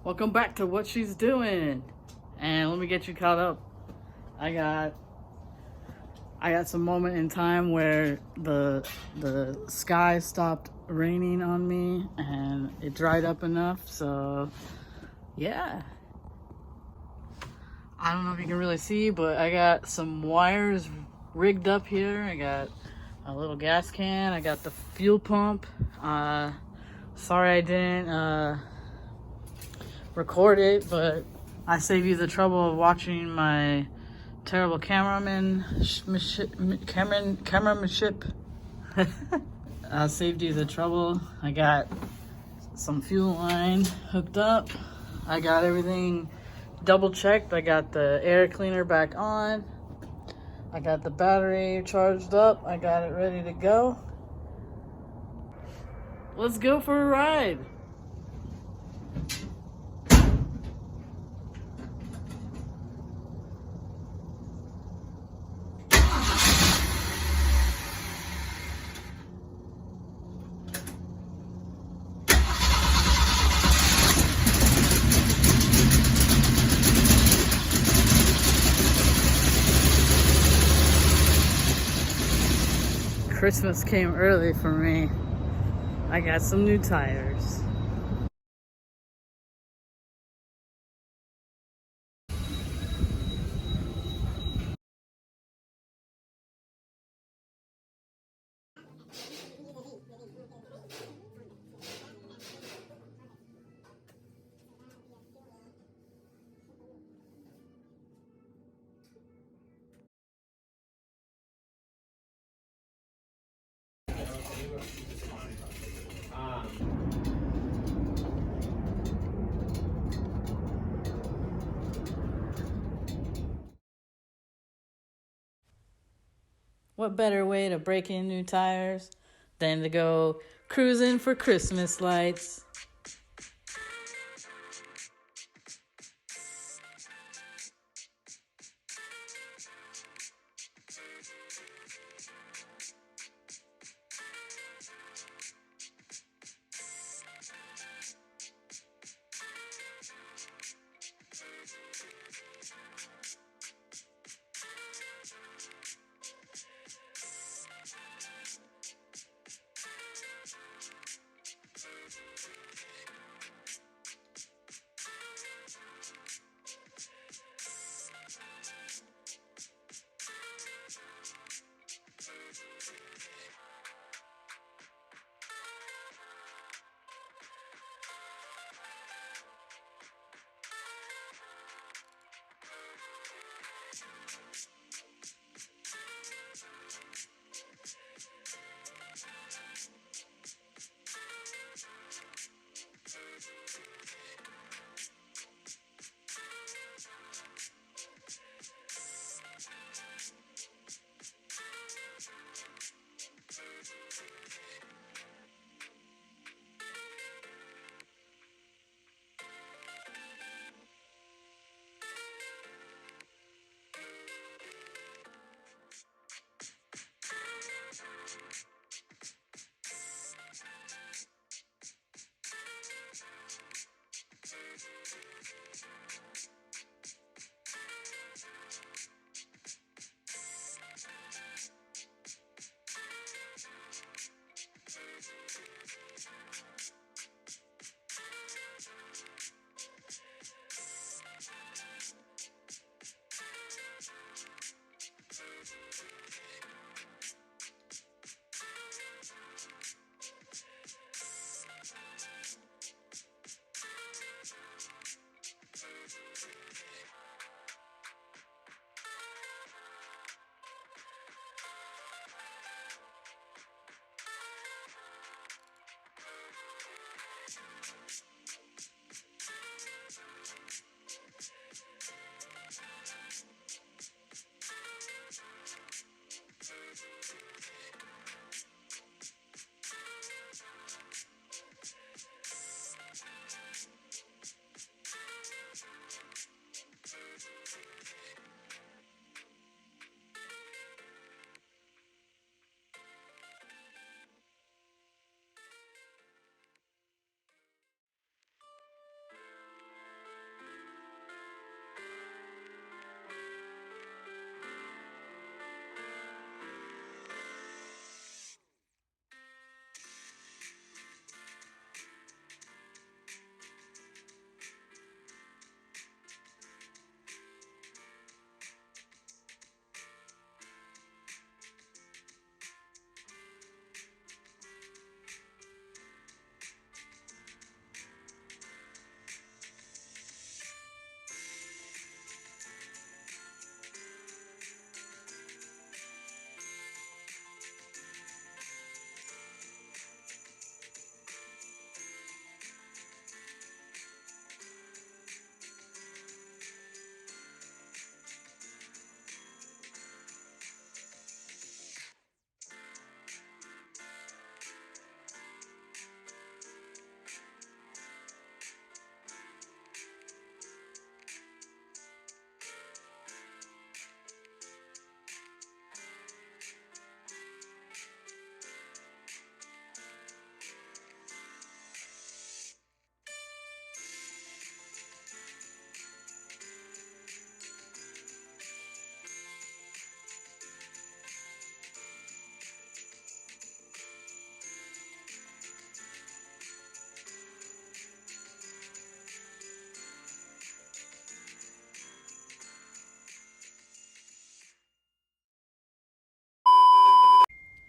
Welcome back to What She's Doing. And let me get you caught up. I got some moment in time where the sky stopped raining on me and it dried up enough. So yeah. I don't know if you can really see, but I got some wires rigged up here. I got a little gas can. I got the fuel pump. Sorry I didn't record it, but I save you the trouble of watching my terrible cameramanship. I saved you the trouble. I got some fuel line hooked up. I got everything double checked. I got the air cleaner back on. I got the battery charged up. I got it ready to go. Let's go for a ride. Christmas came early for me. I got some new tires. What better way to break in new tires than to go cruising for Christmas lights?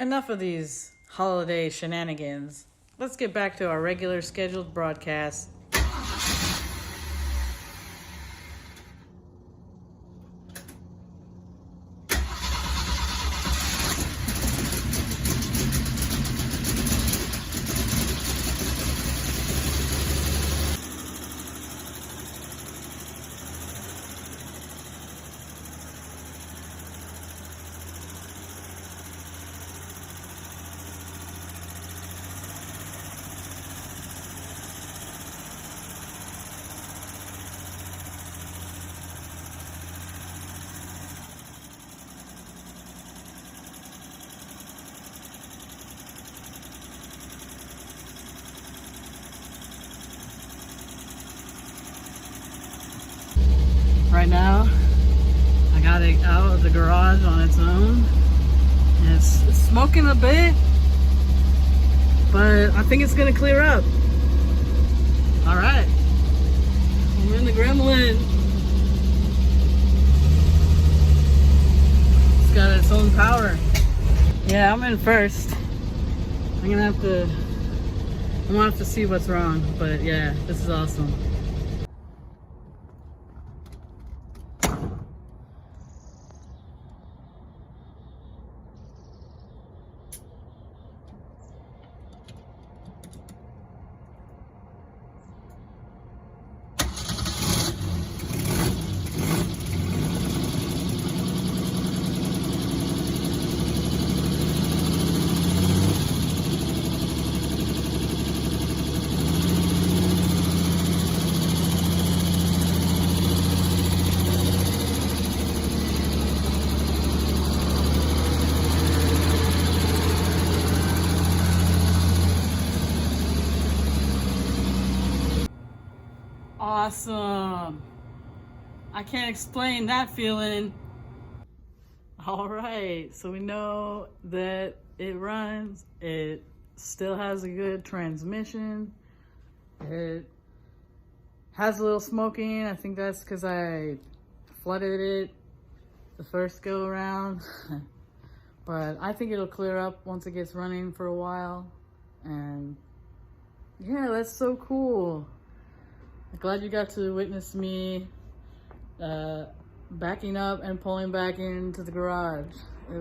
enough of these holiday shenanigans. Let's get back to our regular scheduled broadcast. Right now, I got it out of the garage on its own. And it's smoking a bit, but I think it's gonna clear up. All right, we're in the Gremlin. It's got its own power. Yeah, I'm in first. I'm gonna have to see what's wrong, but yeah, this is awesome. Awesome. I can't explain that feeling. All right, so we know that it runs. It still has a good transmission. It has a little smoking. I think that's because I flooded it the first go around. But I think it'll clear up once it gets running for a while. And yeah, that's so cool. I'm glad you got to witness me backing up and pulling back into the garage. It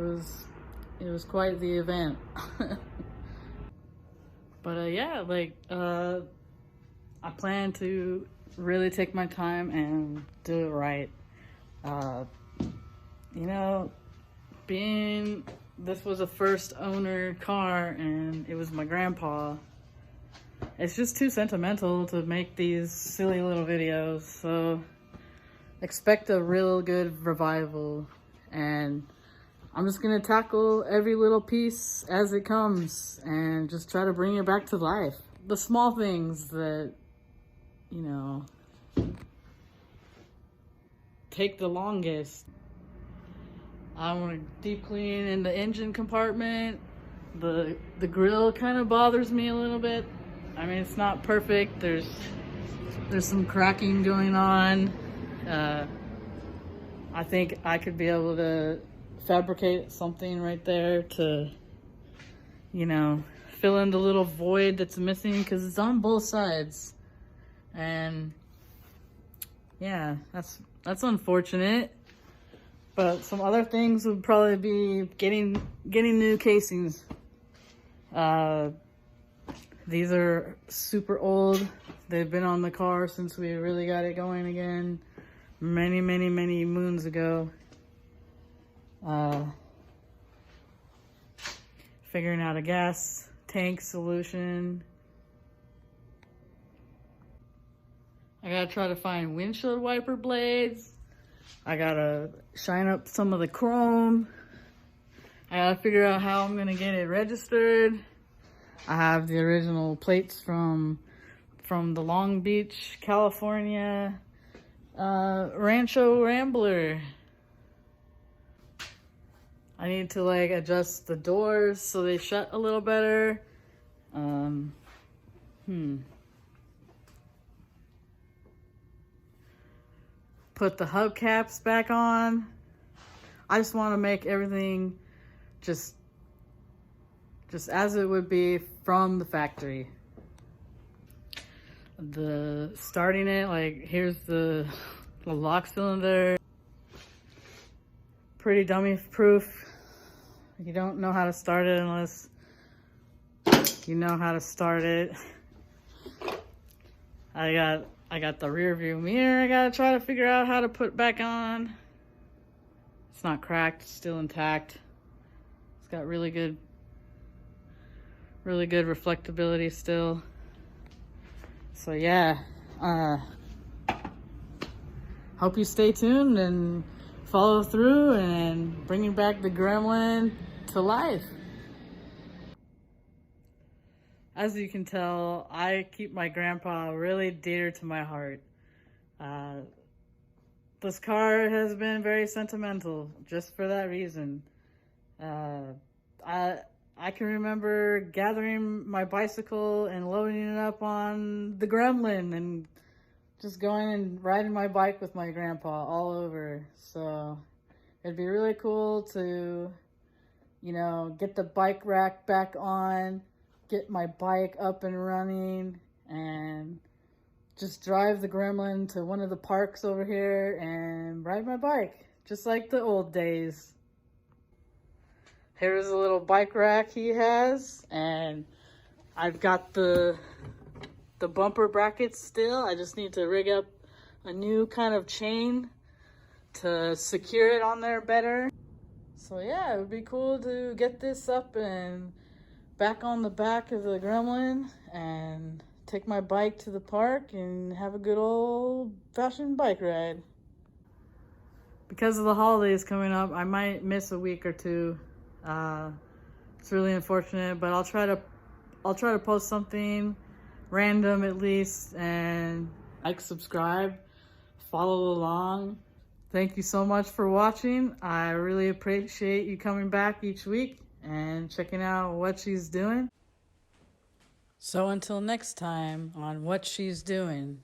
was quite the event. But yeah, like I plan to really take my time and do it right. You know, this was a first owner car and it was my grandpa. It's just too sentimental to make these silly little videos, so expect a real good revival, and I'm just gonna tackle every little piece as it comes and just try to bring it back to life. The small things that, you know, take the longest. I want to deep clean in the engine compartment. The grill kind of bothers me a little bit. I mean, it's not perfect. There's some cracking going on. I think I could be able to fabricate something right there to, you know, fill in the little void that's missing, because it's on both sides. And yeah, that's unfortunate. But some other things would probably be getting new casings. These are super old. They've been on the car since we really got it going again. Many moons ago. Figuring out a gas tank solution. I gotta try to find windshield wiper blades. I gotta shine up some of the chrome. I gotta figure out how I'm gonna get it registered. I have the original plates from the Long Beach, California Rancho Rambler. I need to like adjust the doors so they shut a little better. Put the hubcaps back on. I just want to make everything just just as it would be from the factory. The starting it, like here's the lock cylinder. Pretty dummy proof. You don't know how to start it unless you know how to start it. I got the rear view mirror I gotta try to figure out how to put back on. It's not cracked, it's still intact. It's got really good reflectability still. So yeah, hope you stay tuned and follow through and bringing back the Gremlin to life. As you can tell, I keep my grandpa really dear to my heart. This car has been very sentimental just for that reason. I can remember gathering my bicycle and loading it up on the Gremlin and just going and riding my bike with my grandpa all over. So it'd be really cool to, you know, get the bike rack back on, get my bike up and running, and just drive the Gremlin to one of the parks over here and ride my bike, just like the old days. Here's a little bike rack he has, and I've got the bumper brackets still. I just need to rig up a new kind of chain to secure it on there better. So yeah, it would be cool to get this up and back on the back of the Gremlin and take my bike to the park and have a good old-fashioned bike ride. Because of the holidays coming up, I might miss a week or two. It's really unfortunate, but I'll try to post something random at least, and like, subscribe, follow along. Thank you so much for watching. I really appreciate you coming back each week and checking out what she's doing. So until next time on What She's Doing,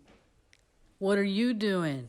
what are you doing?